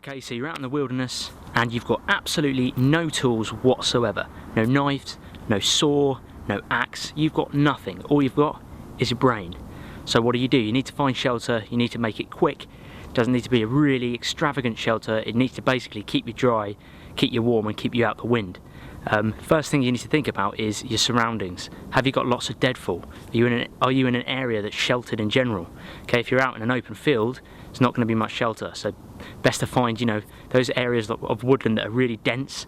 Okay, so you're out in the wilderness and you've got absolutely no tools whatsoever. No knives, no saw, no axe, you've got nothing. All you've got is your brain. So what do? You need to find shelter, you need to make it quick. It doesn't need to be a really extravagant shelter, it needs to basically keep you dry, keep you warm and keep you out the wind. First thing you need to think about is your surroundings. Have you got lots of deadfall? Are you in an area that's sheltered in general? Okay, if you're out in an open field, it's not going to be much shelter, so best to find, you know, those areas of woodland that are really dense.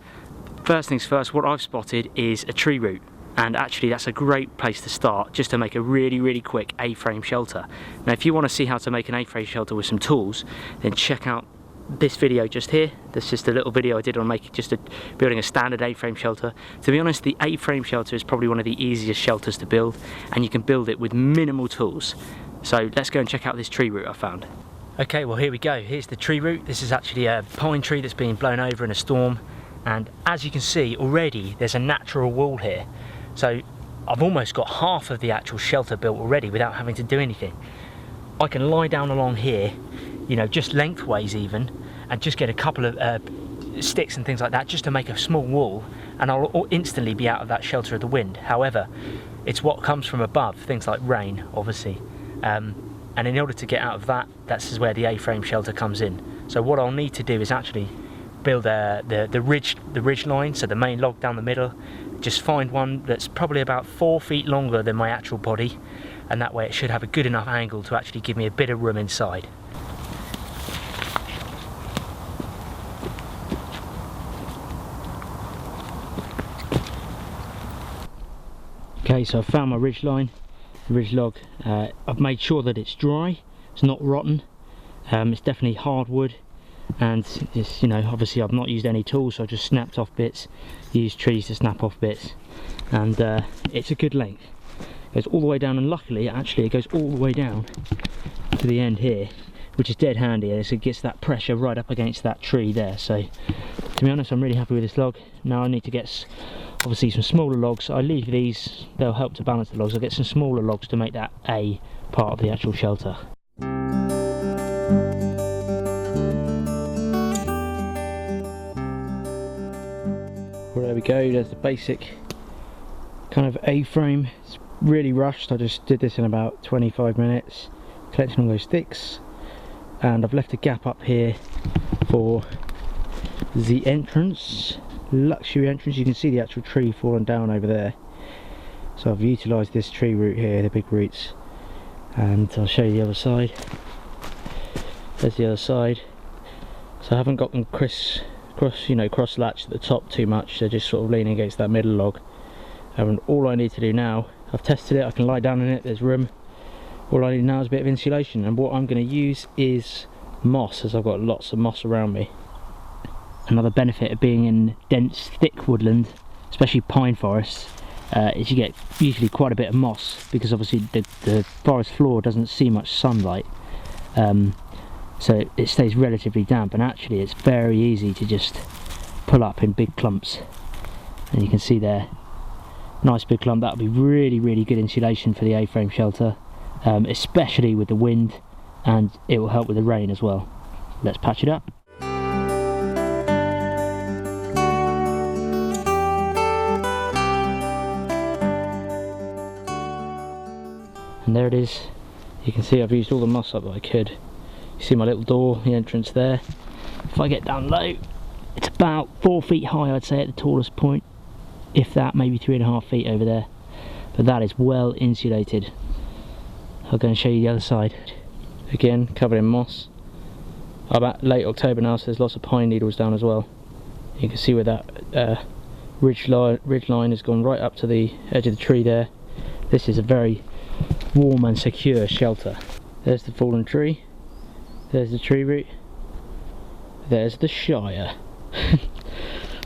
First things first, what I've spotted is a tree root, and actually that's a great place to start just to make a really quick A-frame shelter. Now if you want to see how to make an A-frame shelter with some tools, then check out this video just here. That's just a little video I did on building a standard A-frame shelter. To be honest, the A-frame shelter is probably one of the easiest shelters to build, and you can build it with minimal tools. So let's go and check out this tree root I found. Okay, well here we go. Here's the tree root. This is actually a pine tree that's been blown over in a storm, and as you can see already there's a natural wall here. So I've almost got half of the actual shelter built already without having to do anything. I can lie down along here, you know, just lengthways even, and just get a couple of sticks and things like that just to make a small wall, and I'll instantly be out of that shelter of the wind. However, it's what comes from above, things like rain obviously, and in order to get out of that, that's where the A-frame shelter comes in. So what I'll need to do is actually build the ridge line, so the main log down the middle. Just find one that's probably about 4 feet longer than my actual body, and that way it should have a good enough angle to actually give me a bit of room inside. Okay, so I've found my ridge line, the ridge log. I've made sure that it's dry, it's not rotten, it's definitely hardwood, and it's, you know, obviously I've not used any tools, so I just snapped off bits, used trees to snap off bits, and it's a good length. It goes all the way down, and luckily actually it goes all the way down to the end here, which is dead handy, as it gets that pressure right up against that tree there. So to be honest, I'm really happy with this log. Now I need to get obviously some smaller logs. I leave these, they'll help to balance the logs. I'll get some smaller logs to make that A part of the actual shelter. Well, there we go, there's the basic kind of A-frame. It's really rushed, I just did this in about 25 minutes, collecting all those sticks, and I've left a gap up here for the entrance, luxury entrance. You can see the actual tree falling down over there, so I've utilised this tree root here, the big roots, and I'll show you the other side. There's the other side. So I haven't got them cross latched at the top too much, they're just sort of leaning against that middle log, and all I need to do now, I've tested it, I can lie down in it, there's room. All I need now is a bit of insulation, and what I'm going to use is moss, as I've got lots of moss around me. Another benefit of being in dense, thick woodland, especially pine forests, is you get usually quite a bit of moss, because obviously the forest floor doesn't see much sunlight, so it stays relatively damp, and actually it's very easy to just pull up in big clumps. And you can see there, nice big clump. That'll be really good insulation for the A-frame shelter, especially with the wind, and it will help with the rain as well. Let's patch it up. And there it is. You can see I've used all the moss up that I could. You see my little door, the entrance there. If I get down low, it's about 4 feet high, I'd say, at the tallest point, if that, maybe 3.5 feet over there, but that is well insulated. I'll go and show you the other side. Again, covered in moss. I'm at late October now, so there's lots of pine needles down as well. You can see where that ridge line has gone right up to the edge of the tree there. This is a very warm and secure shelter. There's the fallen tree, there's the tree root, there's the Shire.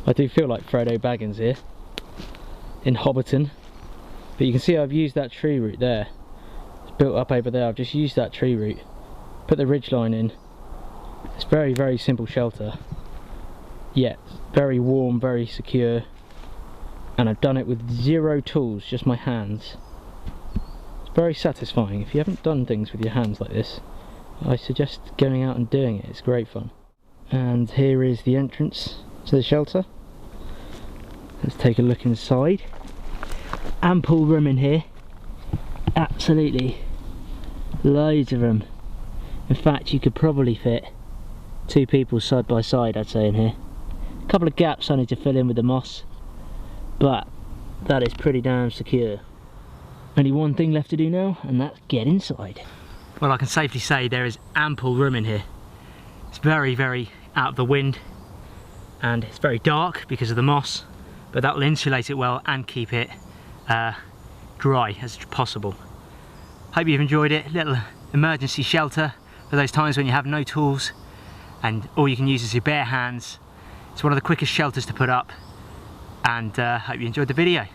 I do feel like Frodo Baggins here in Hobbiton, but you can see I've used that tree root there. It's built up over there. I've just used that tree root, put the ridge line in. It's very simple shelter, yet very warm, very secure, and I've done it with zero tools, just my hands. It's very satisfying. If you haven't done things with your hands like this, I suggest going out and doing it. It's great fun. And here is the entrance to the shelter. Let's take a look inside. Ample room in here, absolutely loads of room. In fact, you could probably fit 2 people side by side, I'd say, in here. A couple of gaps I need to fill in with the moss, but that is pretty damn secure. Only one thing left to do now, and that's get inside. Well, I can safely say there is ample room in here. It's very, very out of the wind, and it's very dark because of the moss, but that will insulate it well and keep it dry as possible. Hope you've enjoyed it. Little emergency shelter for those times when you have no tools and all you can use is your bare hands. It's one of the quickest shelters to put up, and hope you enjoyed the video.